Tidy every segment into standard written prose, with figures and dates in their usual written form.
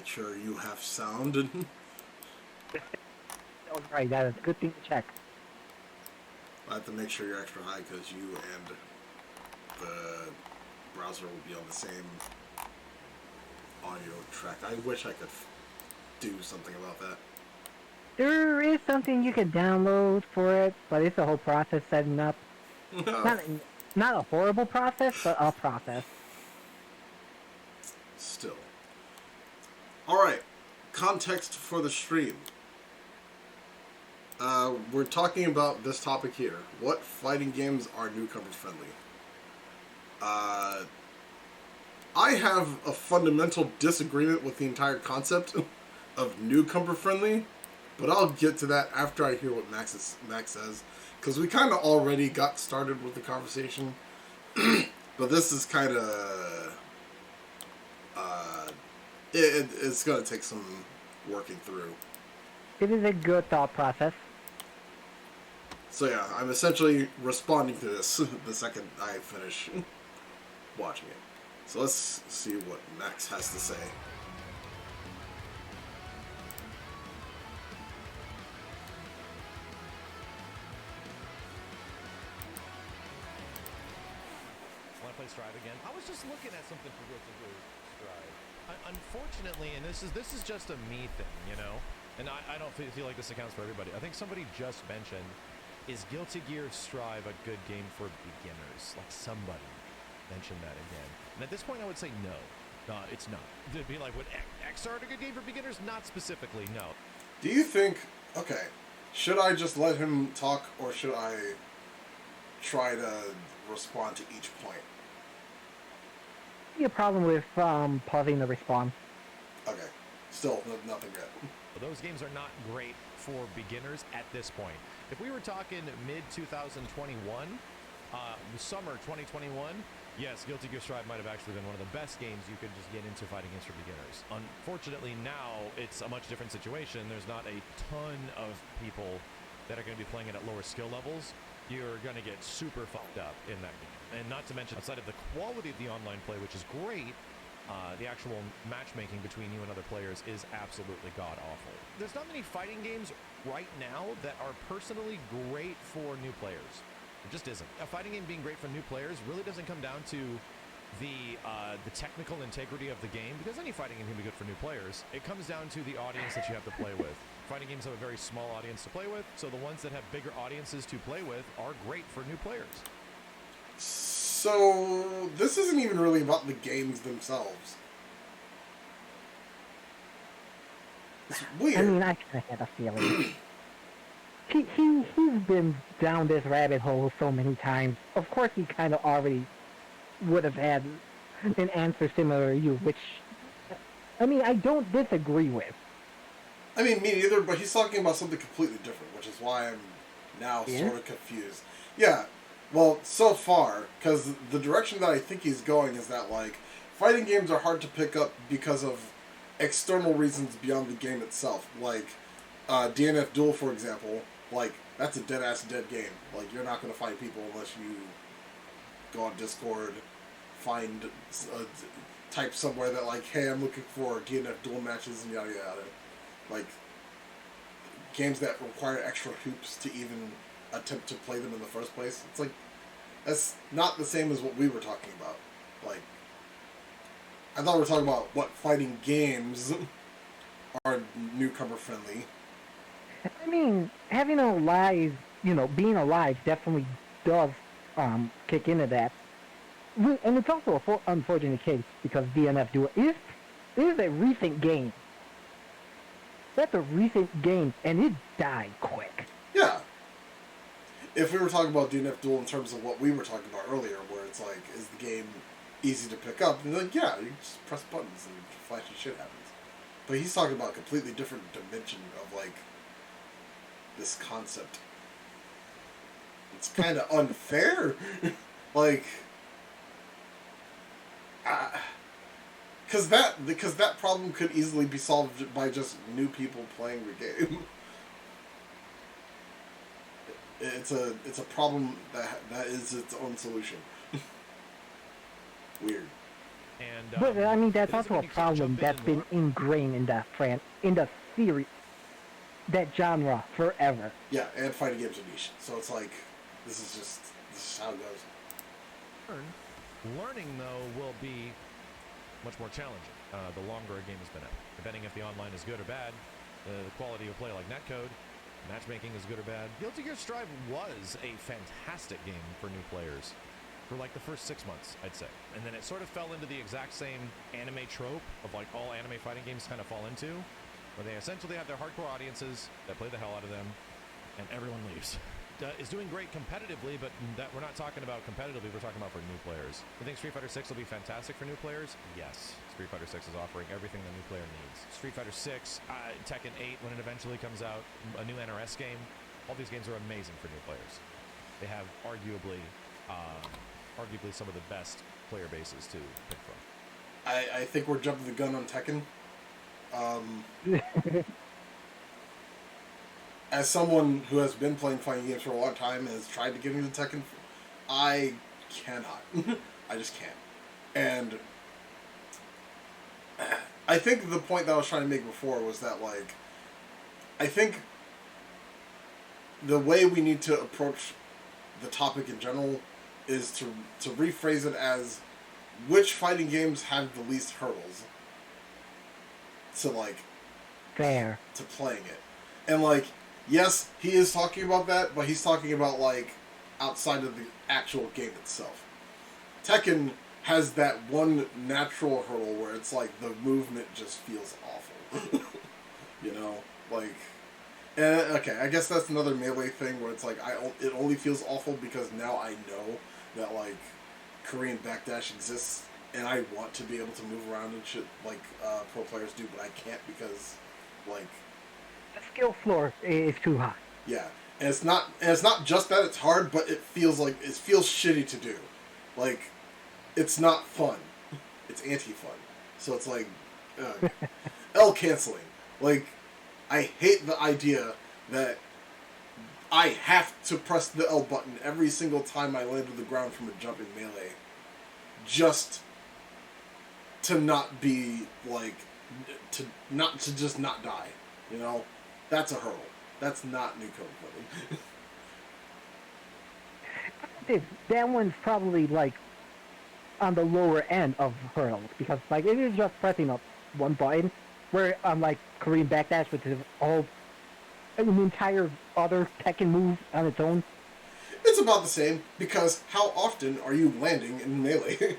make sure you have sound. Oh, right, that is a good thing to check. I have to make sure you're extra high because you and the browser will be on the same audio track. I wish I could do something about that. There is something you could download for it, but it's a whole process setting up. Not not a horrible process, but a process. Still. Alright, context for the stream. We're talking about this topic here. What fighting games are newcomer friendly? I have a fundamental disagreement with the entire concept of newcomer friendly, but I'll get to that after I hear what Max says, because we kind of already got started with the conversation, but this is kind of it's gonna take some working through. It is a good thought process. So yeah, I'm essentially responding to this the second I finish watching it. So let's see what Max has to say. Want to play Strive again? I was just looking at something for Guilty Gear Strive. Unfortunately, and this is just a me thing, you know, and I don't feel like this accounts for everybody. I think somebody just mentioned, is Guilty Gear Strive a good game for beginners? Like somebody mentioned that again. And at this point, I would say no. It's not. It'd be like, would XR a good game for beginners? Not specifically, no. Do you think, okay, should I just let him talk, or should I try to respond to each point? A problem with pausing the response. Okay, still nothing yet. Those games are not great for beginners at this point. If we were talking mid-2021, summer 2021, yes, Guilty Gear Strive might have actually been one of the best games you could just get into fighting games for beginners. Unfortunately, now it's a much different situation. There's not a ton of people that are going to be playing it at lower skill levels. You're going to get super fucked up in that game. And not to mention, outside of the quality of the online play, which is great, the actual matchmaking between you and other players is absolutely god-awful. There's not many fighting games right now that are personally great for new players. It just isn't. A fighting game being great for new players really doesn't come down to the technical integrity of the game, because any fighting game can be good for new players. It comes down to the audience that you have to play with. Fighting games have a very small audience to play with, so the ones that have bigger audiences to play with are great for new players. So, this isn't even really about the games themselves. It's weird. I mean, I kind of had a feeling. He's been down this rabbit hole so many times. Of course, he kind of already would have had an answer similar to you, which, I mean, I don't disagree with. I mean, me neither, but he's talking about something completely different, which is why I'm now sort of confused. Yeah, well, so far, because the direction that I think he's going is that, like, fighting games are hard to pick up because of external reasons beyond the game itself. Like, DNF Duel, for example, like, that's a dead-ass dead game. Like, you're not going to fight people unless you go on Discord, find, type somewhere that, like, hey, I'm looking for DNF Duel matches, and yada yada. Like, games that require extra hoops to even attempt to play them in the first place. It's like, that's not the same as what we were talking about. Like, I thought we were talking about what fighting games are newcomer friendly. I mean, having a live, being alive definitely does kick into that. And it's also an unfortunate case because DNF Duel is a recent game. That's a recent game, and it died quick. Yeah. If we were talking about DNF Duel in terms of what we were talking about earlier, where it's like, is the game easy to pick up? And like, yeah, you just press buttons and flashy shit happens. But he's talking about a completely different dimension of, like, this concept. It's kind of unfair. Like, because that problem could easily be solved by just new people playing the game. It's a problem that is its own solution. Weird. And But I mean, that's it isn't also when a you can't problem jump in that's and been warp. ingrained in in the series, that genre forever. Yeah, and fighting games are niche. So it's like, this is how it goes. Learning, though, will be much more challenging the longer a game has been out. Depending if the online is good or bad, the quality of play like netcode, matchmaking is good or bad. Guilty Gear Strive was a fantastic game for new players for like the first 6 months, I'd say. And then it sort of fell into the exact same anime trope of like all anime fighting games kind of fall into, where they essentially have their hardcore audiences that play the hell out of them, and everyone leaves. Is doing great competitively, but that we're not talking about competitively, we're talking about for new players. I think Street Fighter 6 will be fantastic for new players. Yes, Street Fighter 6 is offering everything the new player needs. Street Fighter 6, Tekken 8 when it eventually comes out, a new NRS game. All these games are amazing for new players. They have arguably some of the best player bases to pick from. I think we're jumping the gun on Tekken. As someone who has been playing fighting games for a long time and has tried to get into Tekken, I cannot. I just can't. And I think the point that I was trying to make before was that, like, I think the way we need to approach the topic in general is to rephrase it as which fighting games have the least hurdles to, like, Fair. to playing it. And, like, yes, he is talking about that, but he's talking about, like, outside of the actual game itself. Tekken has that one natural hurdle where it's like the movement just feels awful. You know? Like, okay, I guess that's another Melee thing where it's like, it only feels awful because now I know that, like, Korean backdash exists, and I want to be able to move around and shit like pro players do, but I can't because, like, The skill floor is too high. yeah, and it's not just that it's hard, but it feels shitty to do. Like, it's not fun. It's anti-fun. So it's like, L canceling. Like, I hate the idea that I have to press the L button every single time I land on the ground from a jumping melee, just to not be like, to just not die. You know, that's a hurdle. That's not Newcomer putting. That one's probably like on the lower end of hurdles because like it is just pressing up one button, where like Korean backdash, which is all an entire other Tekken move on its own. It's about the same, because how often are you landing in melee?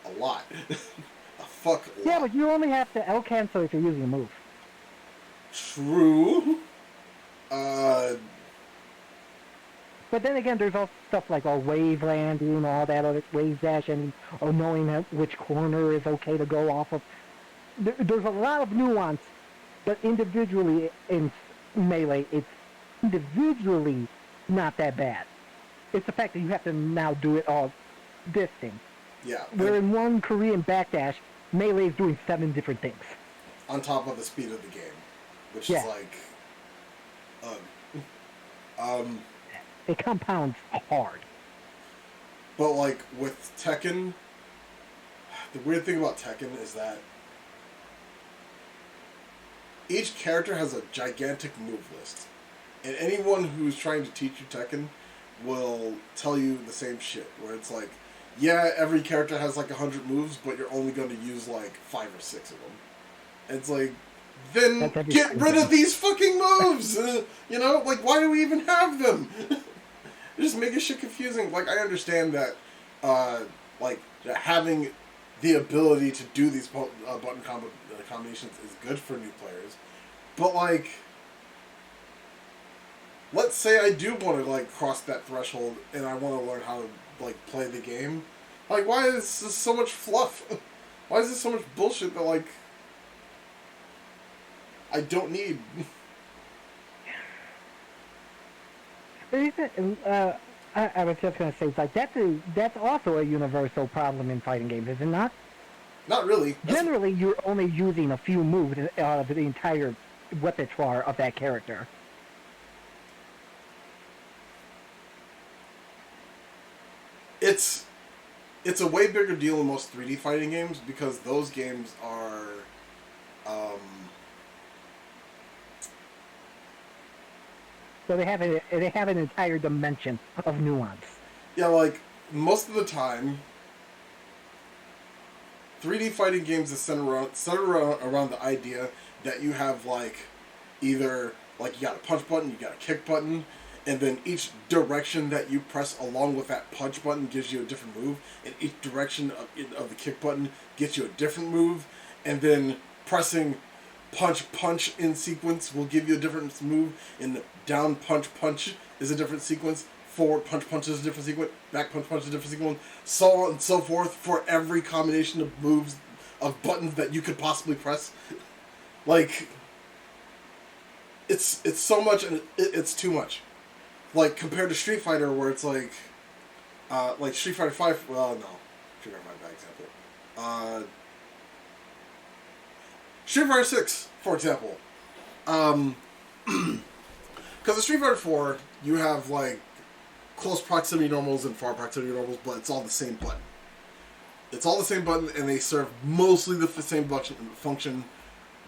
A lot. A fuck lot. Yeah, but you only have to L cancel if you're using a move. True. But then again, there's all stuff like wave landing, all that other wave dash, and knowing which corner is okay to go off of. There's a lot of nuance, but individually in Melee, it's individually not that bad. It's the fact that you have to now do it all this thing. Yeah. Where in one Korean backdash, Melee is doing 7 different things. On top of the speed of the game, which Yeah. is like, It compounds hard. but like with Tekken, the weird thing about Tekken is that each character has a gigantic move list, and anyone who's trying to teach you Tekken will tell you the same shit, where it's like, yeah, every character has like 100 moves, but you're only going to use like 5 or 6 of them. And it's like, then get rid of these fucking moves! You know, like, why do we even have them? Just making shit confusing. Like, I understand that, like, having the ability to do these button combinations is good for new players. But, like, let's say I do want to, like, cross that threshold and I want to learn how to, like, play the game. Like, why is this so much fluff? Why is this so much bullshit that, like, I don't need? I was just going to say, it's like, that's also a universal problem in fighting games, is it not? Not really. Generally, you're only using a few moves out of the entire repertoire of that character. It's it's a way bigger deal in most 3D fighting games because those games are, So they have an entire dimension of nuance. yeah, like most of the time, 3D fighting games is centered around the idea that you have like either like you got a punch button, you got a kick button, and then each direction that you press along with that punch button gives you a different move, and each direction of the kick button gets you a different move, and then pressing punch in sequence will give you a different move, and down punch is a different sequence, forward punch is a different sequence, back punch is a different sequence, so on and so forth for every combination of moves, of buttons that you could possibly press. Like, it's so much, and it's too much. Like, compared to Street Fighter, where it's like Street Fighter 5, well, no. Street Fighter 5, bad example. Street Fighter 6, for example. Because in Street Fighter 4, you have, like, close proximity normals and far proximity normals, but it's all the same button. It's all the same button, and they serve mostly the same function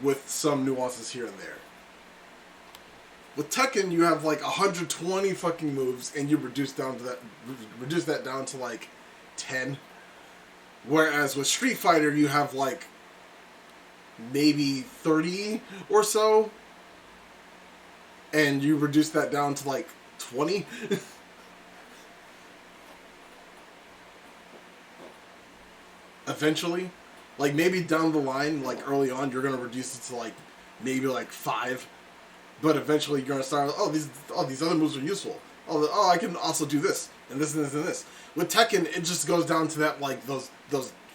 with some nuances here and there. With Tekken, you have like 120 fucking moves, and you reduce that down to like 10. Whereas with Street Fighter, you have like maybe 30 or so, and you reduce that down to like 20. Eventually, like maybe down the line, like early on, you're gonna reduce it to like maybe like 5. But eventually you're going to start, these other moves are useful. I can also do this, and this, and this, and this. With Tekken, it just goes down to that, like, those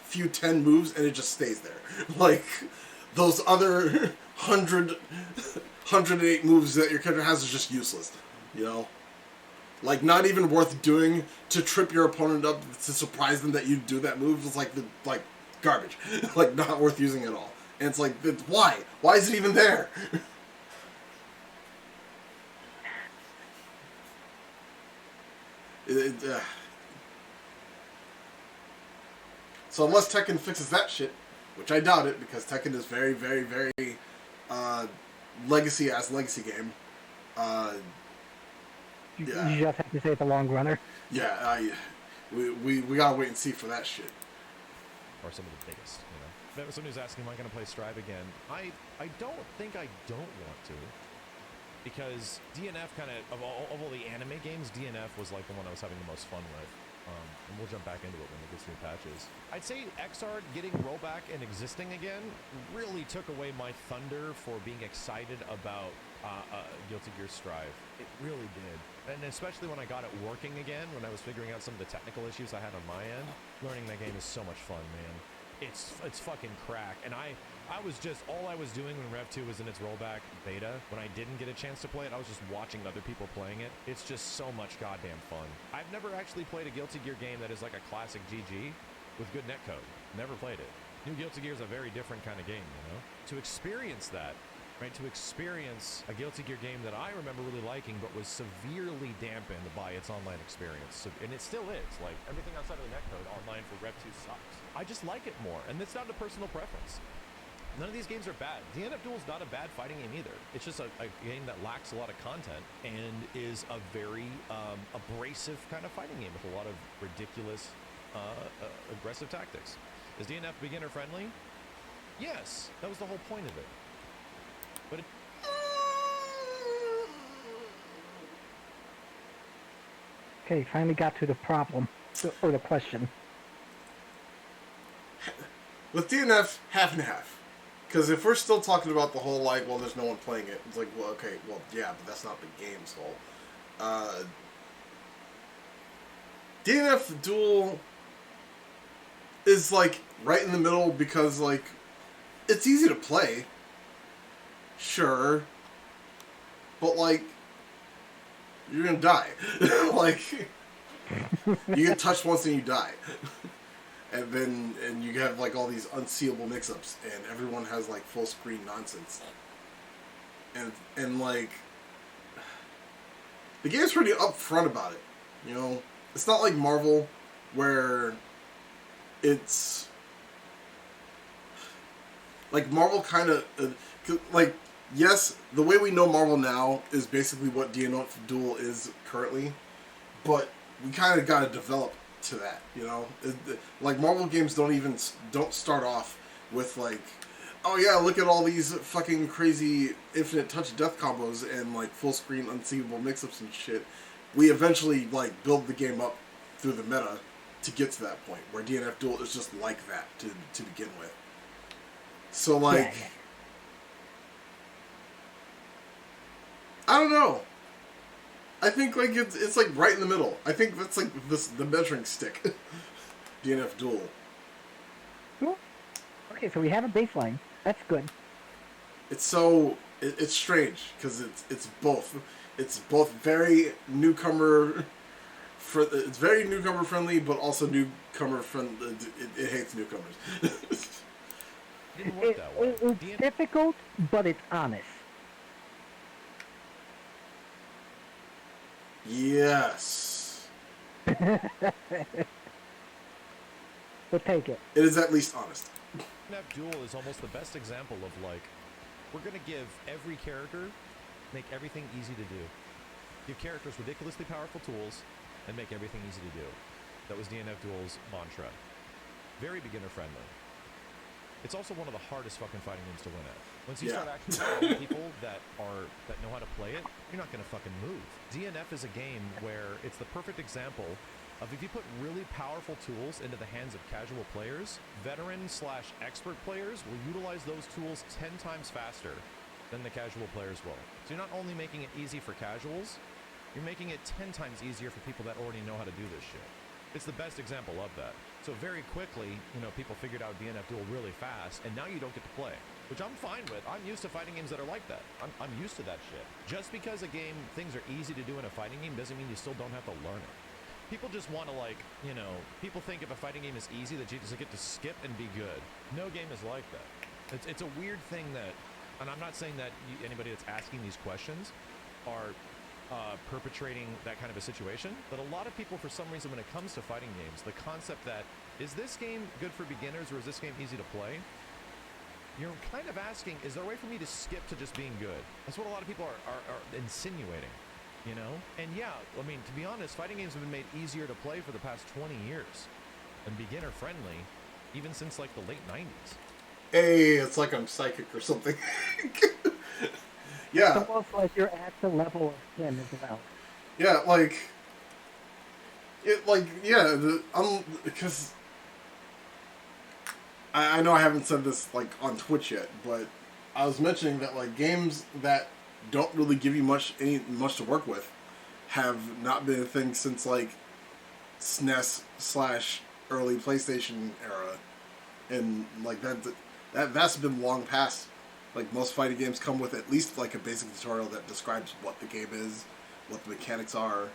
few 10 moves, and it just stays there. Like, those other 108 moves that your character has is just useless, you know? Like, not even worth doing to trip your opponent up, to surprise them that you do that move. It's like, garbage. Like, not worth using at all. And it's like, why? Why is it even there? So unless Tekken fixes that shit, which I doubt it, because Tekken is very, very, very legacy game. You just have to say it's a long runner. Yeah, we gotta wait and see for that shit. Or some of the biggest, you know. Somebody's asking, am I going to play Strive again? I don't think I don't want to. Because DNF kind of all the anime games, DNF was like the one I was having the most fun with. And we'll jump back into it when it gets new patches. I'd say XR getting rollback and existing again really took away my thunder for being excited about Guilty Gear Strive. It really did. And especially when I got it working again, when I was figuring out some of the technical issues I had on my end, learning that game is so much fun, man. It's fucking crack. And all I was doing when Rev 2 was in its rollback beta, when I didn't get a chance to play it, I was just watching other people playing it. It's just so much goddamn fun. I've never actually played a Guilty Gear game that is like a classic GG with good netcode. Never played it. New Guilty Gear is a very different kind of game, you know? To experience that, right, to experience a Guilty Gear game that I remember really liking but was severely dampened by its online experience. So, and it still is. Like, everything outside of the netcode online for Rev 2 sucks. I just like it more, and it's not a personal preference. None of these games are bad. DNF Duel is not a bad fighting game either. It's just a game that lacks a lot of content and is a very abrasive kind of fighting game with a lot of ridiculous, aggressive tactics. Is DNF beginner friendly? Yes, that was the whole point of it. But Okay, finally got to the problem, or the question. With DNF, half and half. Because if we're still talking about the whole, like, well, there's no one playing it, it's like, well, okay, well, yeah, but that's not the game's fault. DNF Duel is, like, right in the middle because, like, it's easy to play. Sure. But, like, you're gonna die. Like, you get touched once and you die. And you have, like, all these unseeable mix-ups, and everyone has, like, full-screen nonsense. And, like, the game's pretty upfront about it, you know? It's not like Marvel, where it's like Marvel kind of like, yes, the way we know Marvel now is basically what DNF Duel is currently, but we kind of got to develop to that, you know? Like, Marvel games don't start off with, like, oh yeah, look at all these fucking crazy infinite touch death combos and, like, full screen unseeable mix-ups and shit. We eventually, like, build the game up through the meta to get to that point, where DNF Duel is just like that to begin with. So, like... Yeah. I don't know. I think like it's like right in the middle. I think that's like the measuring stick. DNF Duel. Cool. Okay, so we have a baseline. That's good. It's strange because it's both. It's both very newcomer. It's very newcomer friendly, but also newcomer friendly. It hates newcomers. Didn't work that way. It's difficult, but it's honest. Yes. We'll take it. It is at least honest. DNF Duel is almost the best example of, like, we're going to give every character, make everything easy to do. Give characters ridiculously powerful tools, and make everything easy to do. That was DNF Duel's mantra. Very beginner friendly. It's also one of the hardest fucking fighting games to win at. Once you start actually fighting people that know how to play it, you're not gonna fucking move. DNF is a game where it's the perfect example of if you put really powerful tools into the hands of casual players, veteran/expert players will utilize those tools 10 times faster than the casual players will. So you're not only making it easy for casuals, you're making it 10 times easier for people that already know how to do this shit. It's the best example of that. So very quickly, people figured out DNF Duel really fast, and now you don't get to play, which I'm fine with. I'm used to fighting games that are like that. I'm used to that shit. Just because things are easy to do in a fighting game doesn't mean you still don't have to learn it. People just want to, people think if a fighting game is easy that you just get to skip and be good. No game is like that. It's a weird thing that, and I'm not saying that anybody that's asking these questions are perpetrating that kind of a situation, but a lot of people, for some reason, when it comes to fighting games, the concept that, is this game good for beginners or is this game easy to play? You're kind of asking, is there a way for me to skip to just being good? That's what a lot of people are insinuating, And yeah, I mean, to be honest, fighting games have been made easier to play for the past 20 years. And beginner friendly, even since like the late 90s. Hey, it's like I'm psychic or something. Yeah. It's almost like you're at the level of him as well. Yeah, because I know I haven't said this like on Twitch yet, but I was mentioning that like games that don't really give you much to work with have not been a thing since like SNES / early PlayStation era, and like that's been long past. Like, most fighting games come with at least, like, a basic tutorial that describes what the game is, what the mechanics are,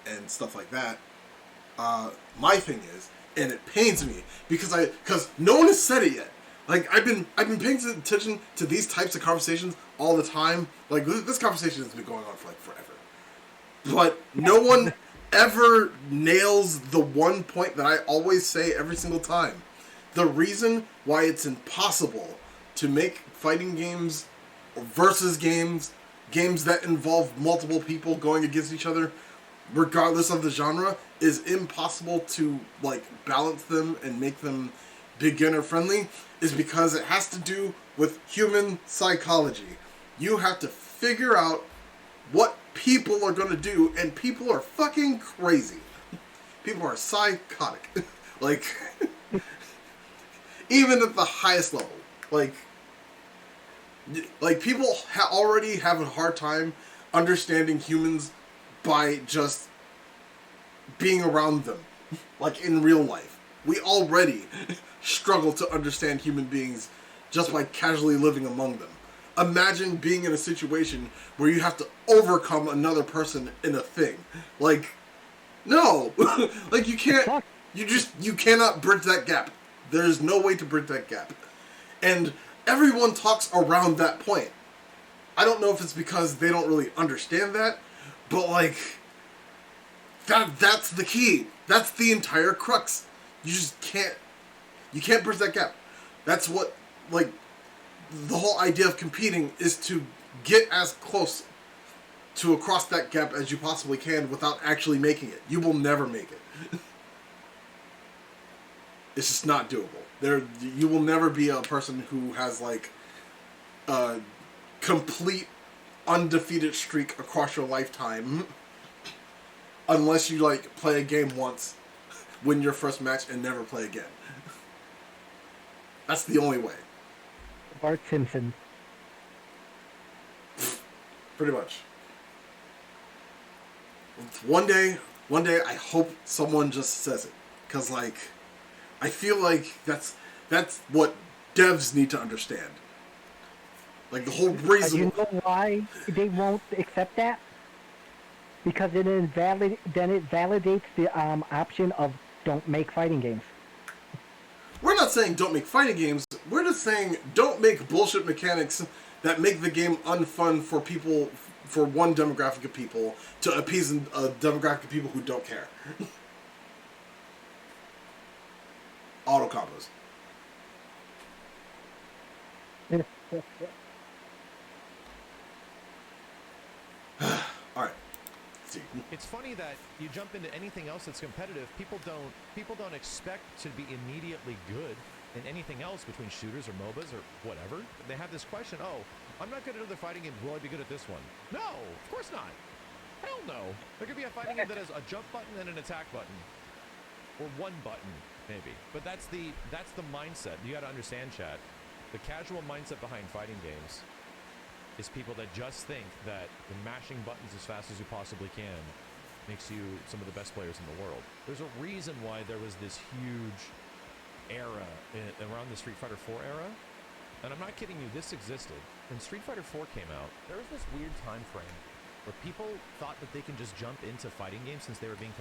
and stuff like that. My thing is, and it pains me, because no one has said it yet. Like, I've been paying attention to these types of conversations all the time. Like, this conversation has been going on for, like, forever. But no one ever nails the one point that I always say every single time. The reason why it's impossible to make fighting games, versus games that involve multiple people going against each other, regardless of the genre, is impossible to, like, balance them and make them beginner friendly, is because it has to do with human psychology. You have to figure out what people are going to do, and people are fucking crazy. People are psychotic. Like, even at the highest level. Like people already have a hard time understanding humans by just being around them, like in real life. We already struggle to understand human beings just by casually living among them. Imagine being in a situation where you have to overcome another person in a thing. Like, no! Like, you can't, you cannot bridge that gap. There's no way to bridge that gap. And everyone talks around that point. I don't know if it's because they don't really understand that, but like, that's the key. That's the entire crux. You just can't You can't bridge that gap. That's what, like, the whole idea of competing is to get as close to across that gap as you possibly can without actually making it. You will never make it. It's just not doable. You will never be a person who has like a complete undefeated streak across your lifetime, unless you like play a game once, win your first match, and never play again. That's the only way. Bart Simpson. Pretty much. One day, I hope someone just says it, because like, I feel like that's what devs need to understand. Like the whole reason. You know why they won't accept that? Because then it validates the option of don't make fighting games. We're not saying don't make fighting games. We're just saying don't make bullshit mechanics that make the game unfun for people, for one demographic of people, to appease a demographic of people who don't care. Auto combos. Alright. See. It's funny that you jump into anything else that's competitive, people don't expect to be immediately good in anything else between shooters or MOBAs or whatever. They have this question, oh, I'm not good at other fighting games, will I be good at this one? No, of course not. Hell no. There could be a fighting game that has a jump button and an attack button. Or one button, maybe. But that's the mindset. You gotta understand, chat. The casual mindset behind fighting games is people that just think that mashing buttons as fast as you possibly can makes you some of the best players in the world. There's a reason why there was this huge era around the Street Fighter 4 era. And I'm not kidding you, this existed. When Street Fighter 4 came out, there was this weird time frame where people thought that they can just jump into fighting games since they were being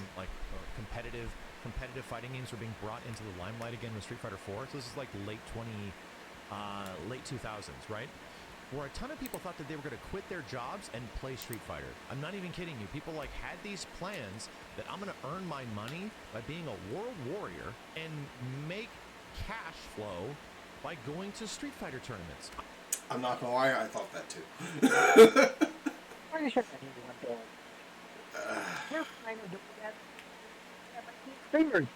competitive fighting games were being brought into the limelight again with Street Fighter 4. So this is like late 2000s, right? Where a ton of people thought that they were going to quit their jobs and play Street Fighter. I'm not even kidding you. People like had these plans that I'm going to earn my money by being a world warrior and make cash flow by going to Street Fighter tournaments. I'm not gonna lie, I thought that too. Pretty sure anyone does. They're kind of doing that. Streamers.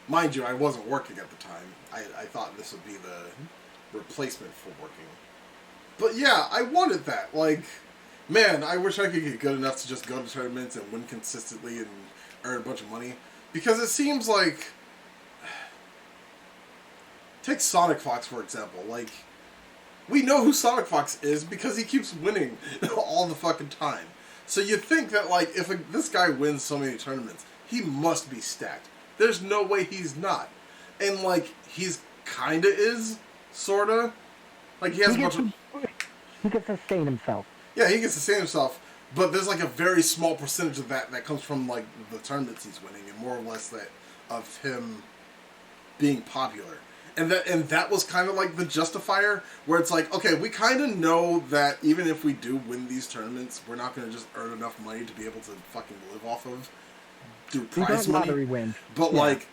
Mind you, I wasn't working at the time. I thought this would be the replacement for working. But yeah, I wanted that. Like, man, I wish I could get good enough to just go to tournaments and win consistently and earn a bunch of money. Because it seems like... Take Sonic Fox, for example. Like, we know who Sonic Fox is because he keeps winning all the fucking time. So you think that, like, if this guy wins so many tournaments, he must be stacked. There's no way he's not. And, like, he's kinda is, sorta. Like, he has a bunch of... He can sustain himself. Yeah, he can sustain himself, but there's, like, a very small percentage of that comes from, like, the tournaments he's winning, and more or less that of him being popular. And that was kind of like the justifier, where it's like, okay, we kind of know that even if we do win these tournaments, we're not going to just earn enough money to be able to fucking live off of through prize money. Lottery win. But like,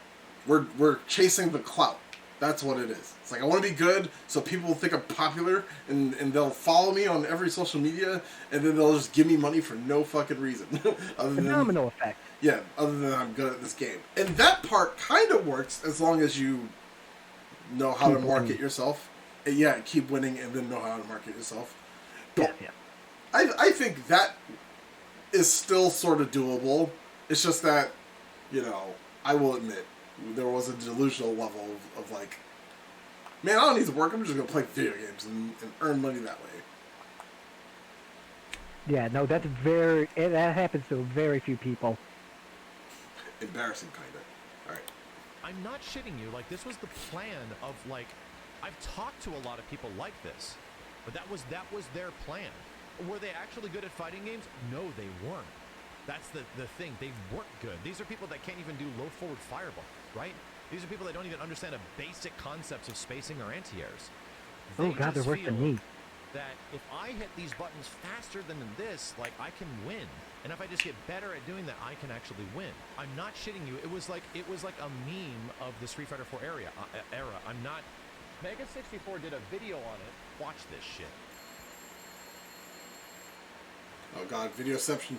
we're chasing the clout. That's what it is. It's like, I want to be good, so people will think I'm popular, and they'll follow me on every social media, and then they'll just give me money for no fucking reason. Phenomenal effect. Yeah, other than I'm good at this game. And that part kind of works as long as you know how to market yourself. And yeah, keep winning and then know how to market yourself. But yeah. I think that is still sort of doable. It's just that, you know, I will admit, there was a delusional level of like, man, I don't need to work, I'm just going to play video games and earn money that way. Yeah, no, that happens to very few people. Embarrassing, kind of. Alright. I'm not shitting you. Like, this was the plan of, like, I've talked to a lot of people like this, but that was their plan. Were they actually good at fighting games? No, they weren't. That's the thing. They weren't good. These are people that can't even do low forward fireball, right? These are people that don't even understand the basic concepts of spacing or anti-airs. Oh god, they're worse than me. that if I hit these buttons faster than this, like, I can win. And if I just get better at doing that, I can actually win. I'm not shitting you. It was like a meme of the Street Fighter 4 era. I'm not. Mega64 did a video on it. Watch this shit. Oh god, Videoception.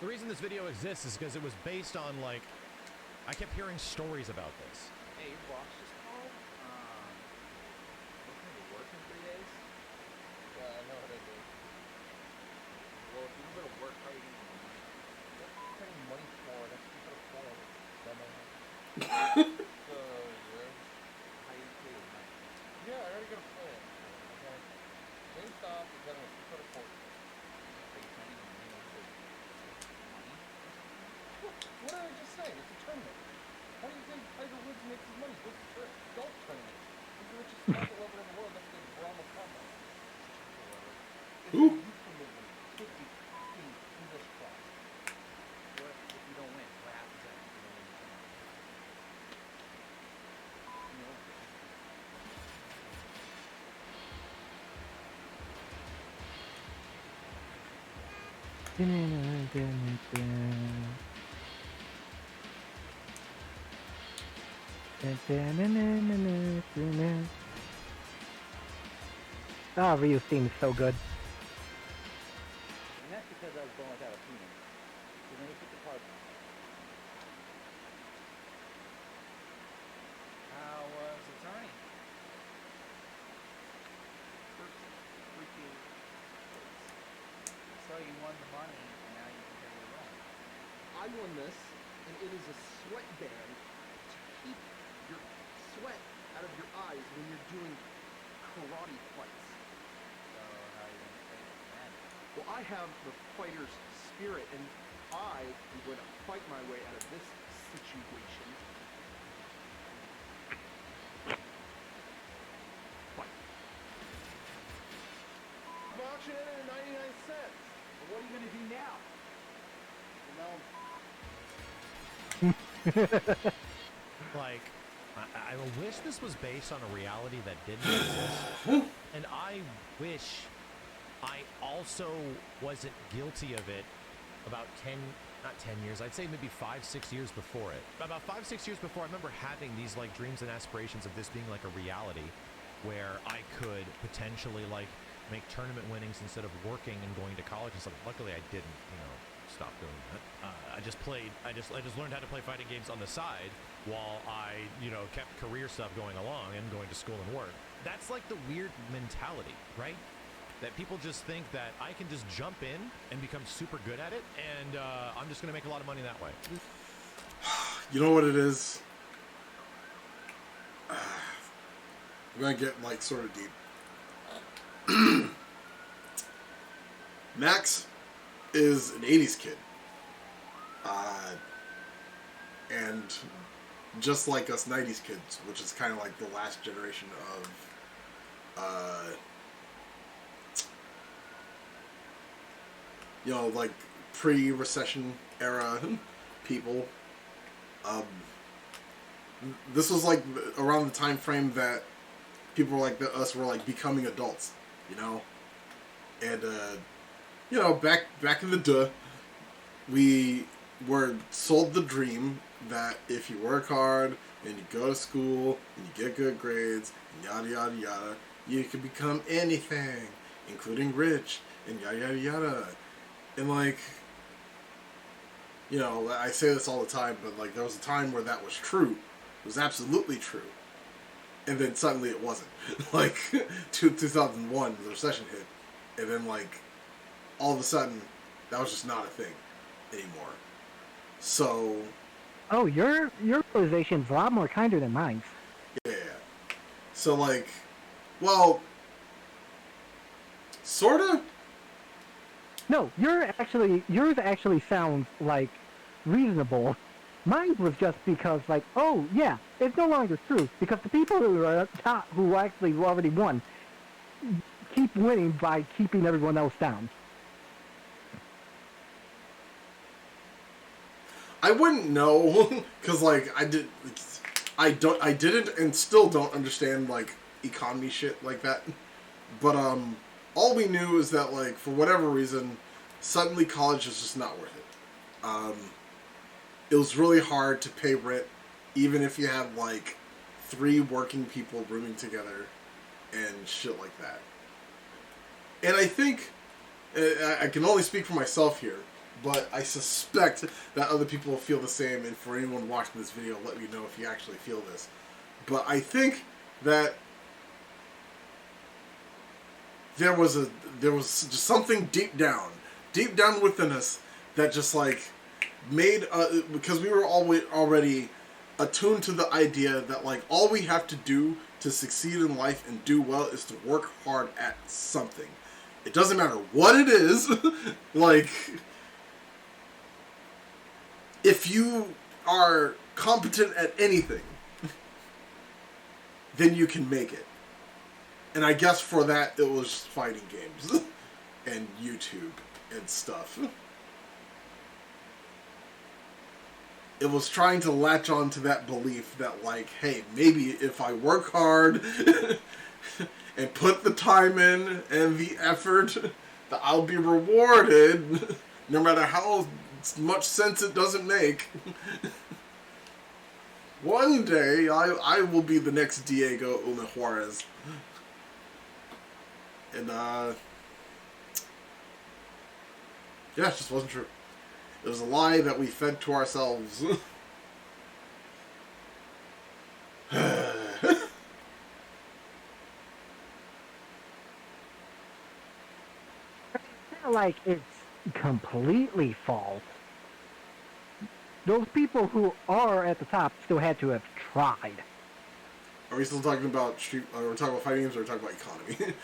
The reason this video exists is because it was based on, like, I kept hearing stories about this. Hey, your boss just called. Looking to work in 3 days? Yeah, I know what I did. Well, if you can go to work, how are you getting money? What are you getting money for? That's what you got to for. So, yeah. How you pay your money? Yeah, I already got a plan. Okay. GameStop is getting a $2 for. Are you planning on money? What did I just say? It's a tournament. How do you think Tiger Woods makes his money? Goes to golf tournaments. He's the richest golfer in the world. That's the Brahma Combo. It's a euphemism. Could be English class. What if you don't win? What happens then if you don't win the tournament? You know? Ah, Ryu's theme is so good. And that's because I was born without a penis. So then you put the part. How was attorney? First freaking place. So you won the money, and now you can pay your rent. I won this, and it is a sweatband to keep your sweat out of your eyes when you're doing karate fights. So how are you going to pay your rent? Well, I have the fighter's spirit, and I am going to fight my way out of this situation. Fight. I'm auctioning it at 99 cents. Well, what are you going to do now? Like, I wish this was based on a reality that didn't exist. And I wish I also wasn't guilty of it about 10 years, I'd say maybe 5-6 years before it. About 5-6 years before, I remember having these, like, dreams and aspirations of this being like a reality where I could potentially, like, make tournament winnings instead of working and going to college and stuff. Luckily, I didn't, stop doing that. I just learned how to play fighting games on the side while I, kept career stuff going along and going to school and work. That's like the weird mentality, right? That people just think that I can just jump in and become super good at it, and I'm just going to make a lot of money that way. You know what it is? I'm going to get, like, sort of deep. Max is an 80s kid. And just like us 90s kids, which is kind of like the last generation of, like pre-recession era people. This was like around the time frame that people like us were like becoming adults, and back in the day, we were sold the dream that if you work hard and you go to school and you get good grades and yada yada yada, you can become anything, including rich and yada yada yada. And like, I say this all the time, but like there was a time where that was true. It was absolutely true. And then suddenly it wasn't. Like 2001, the recession hit, and then like all of a sudden that was just not a thing anymore. So. Oh, your realization's a lot more kinder than mine. Yeah. So like, well, sorta. No, yours actually sounds like reasonable. Mine was just because, like, oh yeah, it's no longer true because the people who are up top, who actually already won, keep winning by keeping everyone else down. I wouldn't know because like I didn't and still don't understand like economy shit like that. But all we knew is that like for whatever reason, suddenly college is just not worth it. It was really hard to pay rent, even if you had like 3 working people rooming together and shit like that. And I think I can only speak for myself here, but I suspect that other people feel the same. And for anyone watching this video, let me know if you actually feel this. But I think that there was just something deep down within us that just like made because we were already attuned to the idea that like all we have to do to succeed in life and do well is to work hard at something. It doesn't matter what it is. Like, if you are competent at anything, then you can make it. And I guess for that, it was fighting games and YouTube and stuff. It was trying to latch on to that belief that, like, hey, maybe if I work hard and put the time in and the effort, that I'll be rewarded, no matter how much sense it doesn't make. One day, I will be the next Diego Una Juarez. And, yeah, it just wasn't true. It was a lie that we fed to ourselves. It's not like it's completely false. Those people who are at the top still had to have tried. Are we still talking about we're talking about fighting games, or are we talking about economy?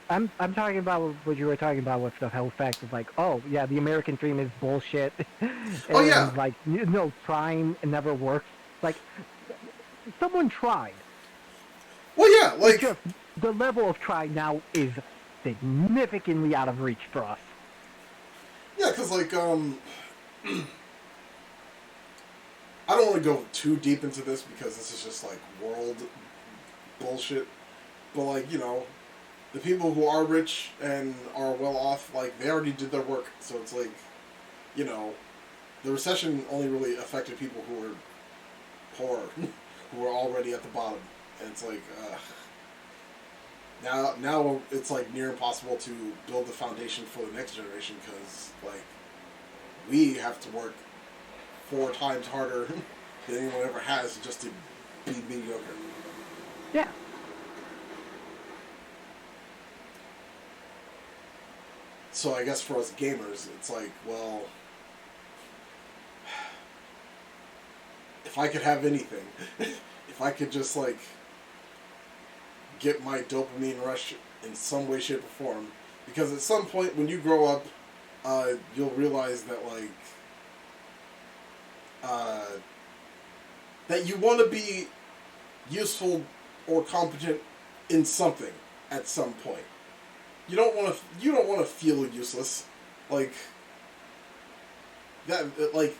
I'm talking about what you were talking about with the whole fact of like, oh yeah, the American dream is bullshit. Oh, yeah. And like, no, trying it never works. Like, someone tried. Well, yeah, like, It's just the level of try now is significantly out of reach for us. yeah, because like I don't want to go too deep into this because this is just like world bullshit. But like, you know, the people who are rich and are well off, like, they already did their work. So it's like, you know, the recession only really affected people who were poor, who were already at the bottom. And it's like, now it's like near impossible to build the foundation for the next generation because, like, we have to work 4 times harder than anyone ever has just to be mediocre. Yeah. So I guess for us gamers, it's like, well, if I could have anything, if I could just like get my dopamine rush in some way, shape, or form, because at some point when you grow up, you'll realize that like that you want to be useful or competent in something at some point. You don't want to feel useless, like that. Like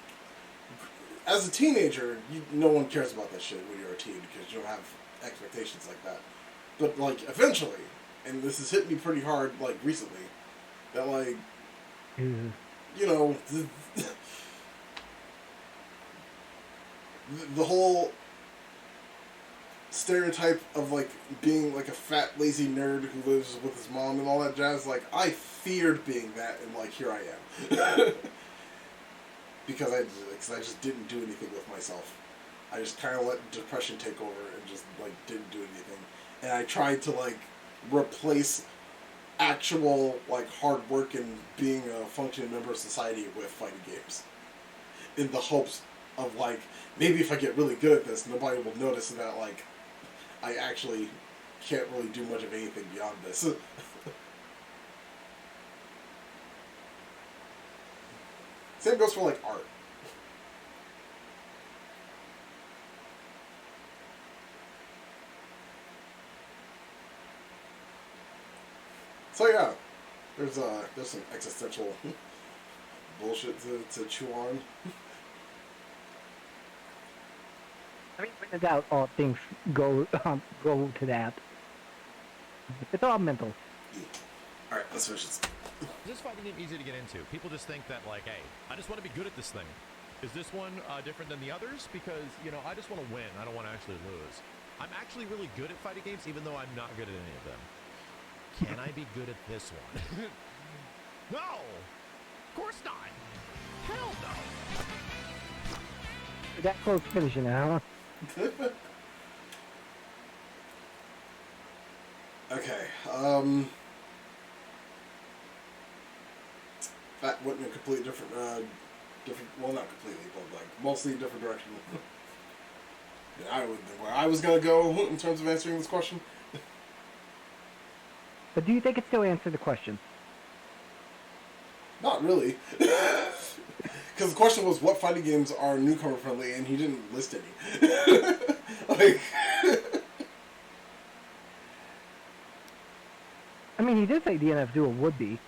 as a teenager, no one cares about that shit when you're a teen because you don't have expectations like that. But like eventually, and this has hit me pretty hard like recently, that like you know the whole stereotype of like being like a fat lazy nerd who lives with his mom and all that jazz, like I feared being that, and like here I am. because I just didn't do anything with myself. I just kind of let depression take over and just like didn't do anything, and I tried to like replace actual like hard work and being a functioning member of society with fighting games in the hopes of like maybe if I get really good at this, nobody will notice that like I actually can't really do much of anything beyond this. Same goes for like art. So yeah, there's some existential bullshit to chew on. I mean, when in doubt, all things go to that. It's all mental. All right, let's finish this. Is this fighting game easy to get into? People just think that, like, hey, I just want to be good at this thing. Is this one different than the others? Because, you know, I just want to win. I don't want to actually lose. I'm actually really good at fighting games, even though I'm not good at any of them. Can I be good at this one? No! Of course not! Hell no! That close finishing it, huh? Okay, that went in a completely different, well, not completely, but like mostly different direction than where I was gonna go in terms of answering this question. But do you think it still answered the question? Not really. Because the question was, what fighting games are newcomer friendly, and he didn't list any. Like, I mean, he did say DNF Duel would be.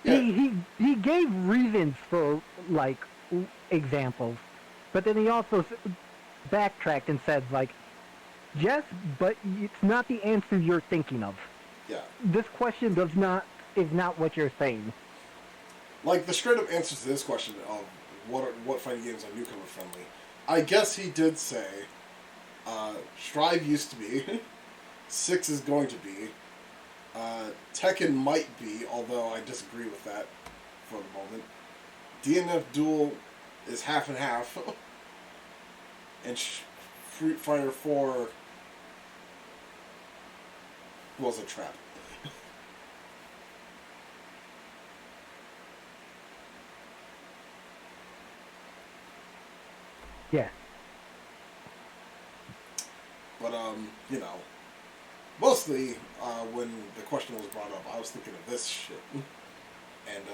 Yeah. He gave reasons for, like, examples. But then he also backtracked and said, like, yes, but it's not the answer you're thinking of. yeah. This question is not what you're saying. Like, the straight up answer to this question of what fighting games are newcomer friendly, I guess he did say Strive used to be, 6 is going to be, Tekken might be, although I disagree with that for the moment. DNF Duel is half and half, and Street Fighter 4 was a trap. Yeah. But, you know, mostly, when the question was brought up, I was thinking of this shit. And,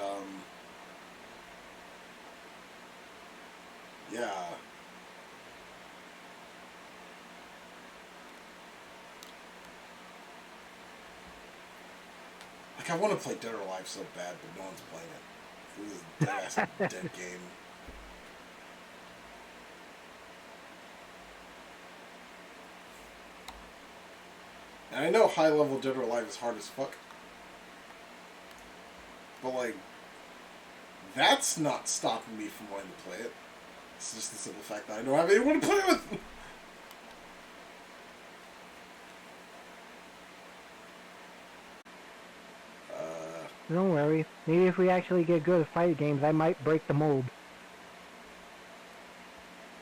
yeah. Like, I want to play Dead or Alive so bad, but no one's playing it. This is a dead-ass dead game. And I know high-level Dead or Alive is hard as fuck. But, like, that's not stopping me from wanting to play it. It's just the simple fact that I don't have anyone to play with! Don't worry. Maybe if we actually get good at fighting games, I might break the mold.